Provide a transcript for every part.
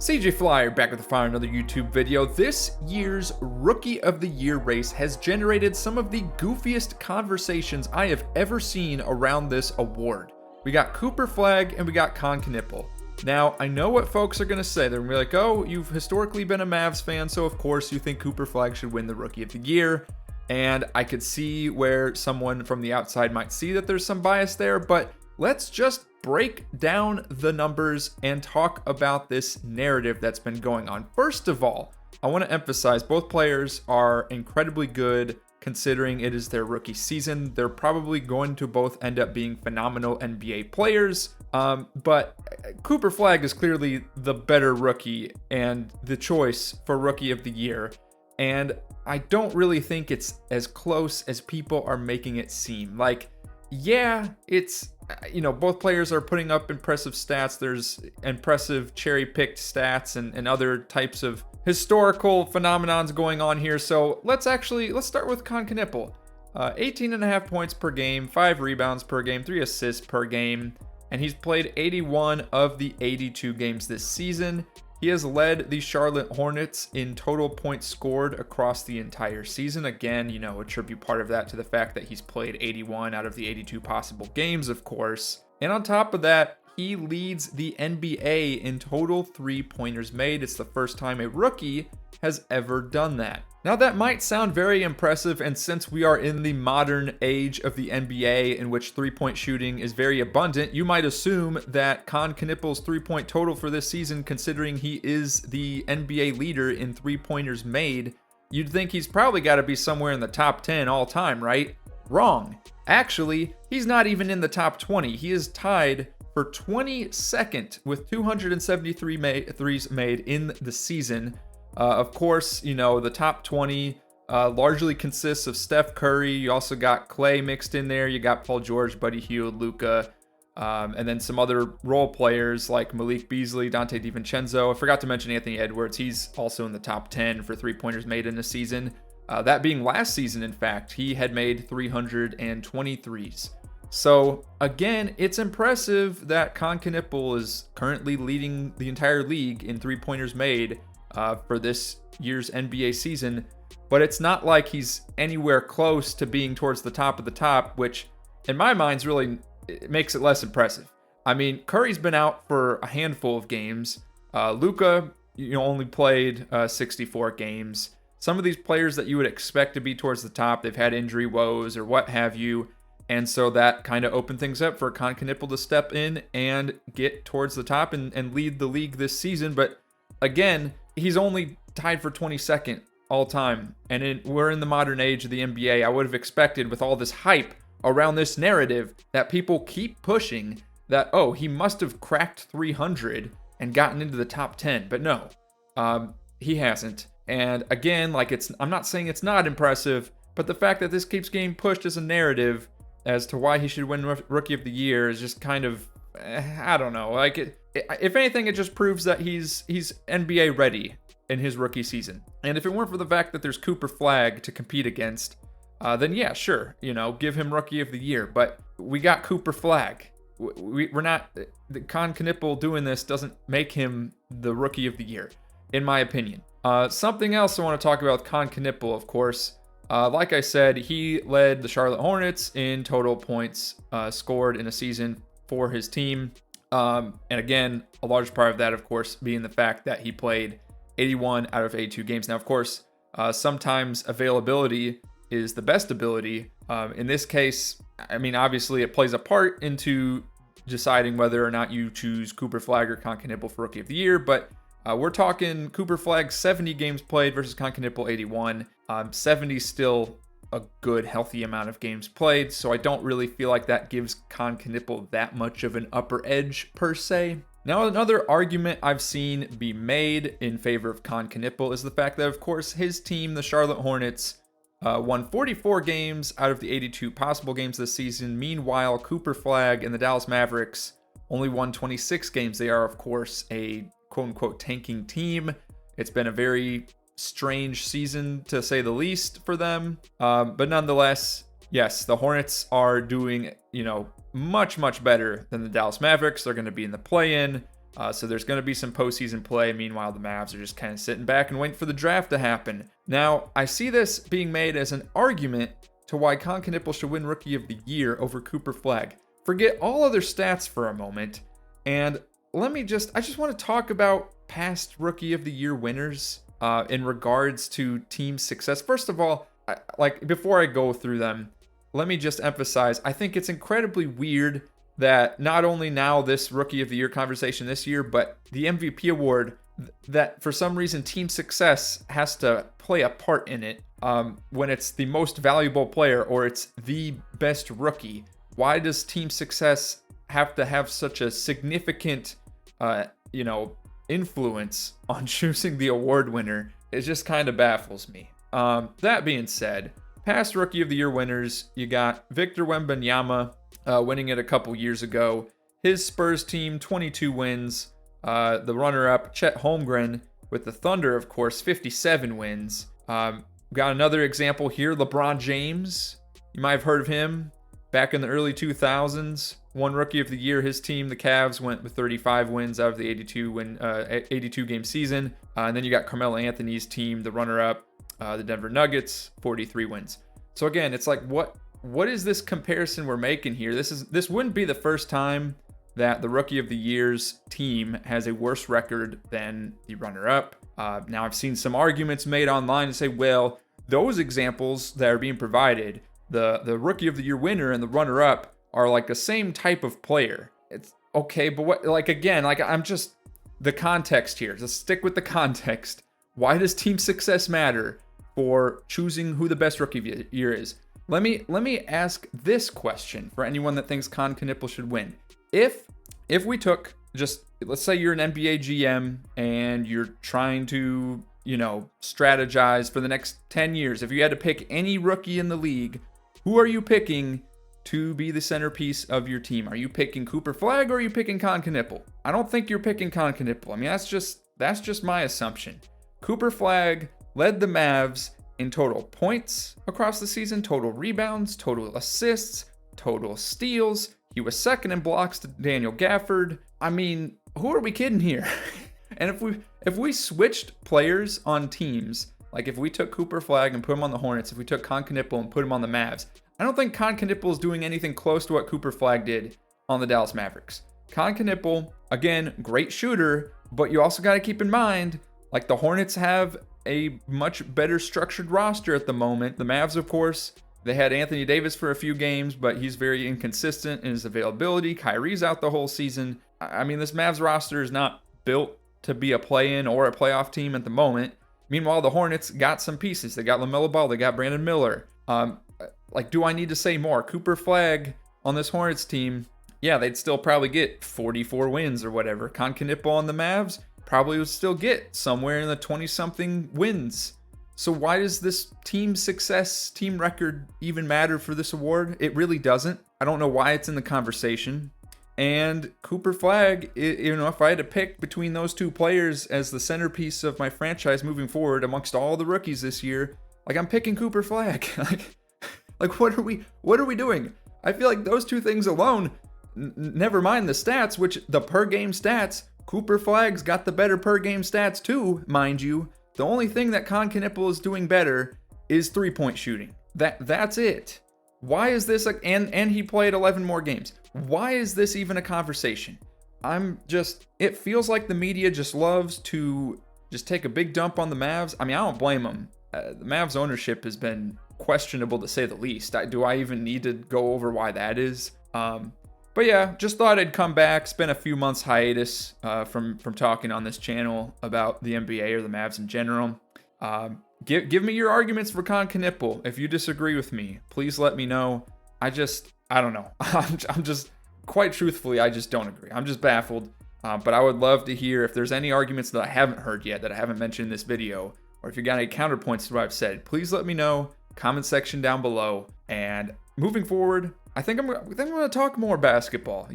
CJ Flyer back with another YouTube video. This year's Rookie of the Year race has generated some of the goofiest conversations I have ever seen around this award. We got Cooper Flagg and we got Con Knipple. Now, I know what folks are going to say. They're going to be like, oh, you've historically been a Mavs fan, so of course you think Cooper Flagg should win the Rookie of the Year. And I could see where someone from the outside might see that there's some bias there, but let's just break down the numbers and talk about this narrative that's been going on. First of all, I want to emphasize both players are incredibly good considering it is their rookie season. They're probably going to both end up being phenomenal NBA players, but Cooper Flagg is clearly the better rookie and the choice for Rookie of the Year. And I don't really think it's as close as people are making it seem. Like, yeah, it's, both players are putting up impressive stats. There's impressive cherry-picked stats and other types of historical phenomenons going on here. So let's start with Con Knipple. 18.5 points per game, 5 rebounds per game, 3 assists per game, and he's played 81 of the 82 games this season. He has led the Charlotte Hornets in total points scored across the entire season. Again, attribute part of that to the fact that he's played 81 out of the 82 possible games, of course. And on top of that, he leads the NBA in total three-pointers made. It's the first time a rookie has ever done that. Now that might sound very impressive, and since we are in the modern age of the NBA in which three-point shooting is very abundant, you might assume that Con Knipple's three-point total for this season, considering he is the NBA leader in three-pointers made, you'd think he's probably got to be somewhere in the top 10 all time, right? Wrong. Actually, he's not even in the top 20. He is tied for 22nd with 273 threes made in the season. Of course, the top 20 largely consists of Steph Curry. You also got Clay mixed in there. You got Paul George, Buddy Hield, Luka, and then some other role players like Malik Beasley, Dante DiVincenzo. I forgot to mention Anthony Edwards. He's also in the top 10 for three-pointers made in the season. That being last season, in fact, he had made 323s. So again, it's impressive that Con Knipple is currently leading the entire league in three-pointers made for this year's NBA season, but it's not like he's anywhere close to being towards the top of the top, which in my mind really it makes it less impressive. I mean, Curry's been out for a handful of games. Luka, only played 64 games. Some of these players that you would expect to be towards the top, they've had injury woes or what have you. And so that kind of opened things up for Con Knipple to step in and get towards the top and lead the league this season. But again, he's only tied for 22nd all time. And we're in the modern age of the NBA. I would have expected, with all this hype around this narrative, that people keep pushing that, oh, he must have cracked 300 and gotten into the top 10. But no, he hasn't. And again, I'm not saying it's not impressive, but the fact that this keeps getting pushed as a narrative as to why he should win Rookie of the Year is just kind of, I don't know. If anything, it just proves that he's NBA ready in his rookie season. And if it weren't for the fact that there's Cooper Flagg to compete against, then yeah, sure, give him Rookie of the Year. But we got Cooper Flagg. We're not, Con Knipple doing this doesn't make him the Rookie of the Year, in my opinion. Something else I want to talk about with Con Knipple, of course. Like I said, he led the Charlotte Hornets in total points scored in a season for his team. And again, a large part of that, of course, being the fact that he played 81 out of 82 games. Now, of course, sometimes availability is the best ability. In this case, I mean, obviously it plays a part into deciding whether or not you choose Cooper Flagg or Con Knipple for Rookie of the Year. But we're talking Cooper Flagg 70 games played versus Con Knipple 81. 70 still a good, healthy amount of games played, so I don't really feel like that gives Con Knipple that much of an upper edge, per se. Now, another argument I've seen be made in favor of Con Knipple is the fact that, of course, his team, the Charlotte Hornets, won 44 games out of the 82 possible games this season. Meanwhile, Cooper Flagg and the Dallas Mavericks only won 26 games. They are, of course, a quote-unquote tanking team. It's been a very strange season, to say the least, for them. But nonetheless, yes, the Hornets are doing, much, much better than the Dallas Mavericks. They're going to be in the play-in. So there's going to be some postseason play. Meanwhile, the Mavs are just kind of sitting back and waiting for the draft to happen. Now, I see this being made as an argument to why Con Knipple should win Rookie of the Year over Cooper Flagg. Forget all other stats for a moment, and I just want to talk about past Rookie of the Year winners in regards to team success. First of all, before I go through them, let me just emphasize, I think it's incredibly weird that not only now this Rookie of the Year conversation this year, but the MVP award, that for some reason team success has to play a part in it when it's the most valuable player or it's the best rookie. Why does team success have to have such a significant, influence on choosing the award winner? It just kind of baffles me. That being said, past Rookie of the Year winners, you got Victor Wembanyama winning it a couple years ago. His Spurs team, 22 wins. The runner-up, Chet Holmgren, with the Thunder, of course, 57 wins. Got another example here, LeBron James. You might have heard of him. Back in the early 2000s, won Rookie of the Year. His team, the Cavs, went with 35 wins out of the 82-game season. And then you got Carmelo Anthony's team, the runner-up, the Denver Nuggets, 43 wins. So again, it's like, what is this comparison we're making here? This wouldn't be the first time that the Rookie of the Year's team has a worse record than the runner-up. Now, I've seen some arguments made online to say, well, those examples that are being provided, the Rookie of the Year winner and the runner-up are like the same type of player. It's okay, but what, I'm just, the context here. Let's stick with the context. Why does team success matter for choosing who the best Rookie of the Year is? Let me ask this question for anyone that thinks Con Knipple should win. If we took just, let's say you're an NBA GM and you're trying to, strategize for the next 10 years. If you had to pick any rookie in the league, who are you picking to be the centerpiece of your team? Are you picking Cooper Flagg or are you picking Con Knipple? I don't think you're picking Con Knipple. I mean, that's just my assumption. Cooper Flagg led the Mavs in total points across the season, total rebounds, total assists, total steals. He was second in blocks to Daniel Gafford. I mean, who are we kidding here? And if we switched players on teams, like if we took Cooper Flagg and put him on the Hornets, if we took Con Knipple and put him on the Mavs, I don't think Con Knipple is doing anything close to what Cooper Flagg did on the Dallas Mavericks. Con Knipple, again, great shooter, but you also got to keep in mind, like the Hornets have a much better structured roster at the moment. The Mavs, of course, they had Anthony Davis for a few games, but he's very inconsistent in his availability. Kyrie's out the whole season. I mean, this Mavs roster is not built to be a play-in or a playoff team at the moment. Meanwhile, the Hornets got some pieces. They got LaMelo Ball. They got Brandon Miller. Do I need to say more? Cooper Flagg on this Hornets team, yeah, they'd still probably get 44 wins or whatever. Con Knipple on the Mavs probably would still get somewhere in the 20-something wins. So why does this team success, team record even matter for this award? It really doesn't. I don't know why it's in the conversation. And Cooper Flagg, if I had to pick between those two players as the centerpiece of my franchise moving forward amongst all the rookies this year, I'm picking Cooper Flagg. What are we doing? I feel like those two things alone, never mind the stats, which the per game stats, Cooper Flagg's got the better per game stats too, mind you. The only thing that Con Knipple is doing better is 3-point shooting. That's it. Why is this and he played 11 more games. Why is this even a conversation? It feels like the media just loves to just take a big dump on the Mavs. I mean, I don't blame them. The Mavs ownership has been questionable to say the least. Do I even need to go over why that is? But yeah, just thought I'd come back, spend a few months hiatus from talking on this channel about the NBA or the Mavs in general. Give me your arguments for Con Knipple. If you disagree with me, please let me know. I don't know. I'm just, quite truthfully, I just don't agree. I'm just baffled. But I would love to hear if there's any arguments that I haven't heard yet, that I haven't mentioned in this video, or if you got any counterpoints to what I've said, please let me know. Comment section down below. And moving forward, I think I'm going to talk more basketball.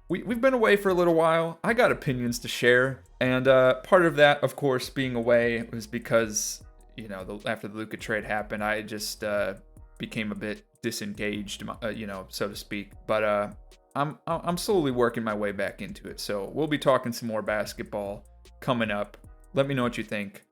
We've been away for a little while. I got opinions to share. And part of that, of course, being away was because, after the Luka trade happened, I just became a bit disengaged, so to speak. But I'm slowly working my way back into it. So we'll be talking some more basketball coming up. Let me know what you think.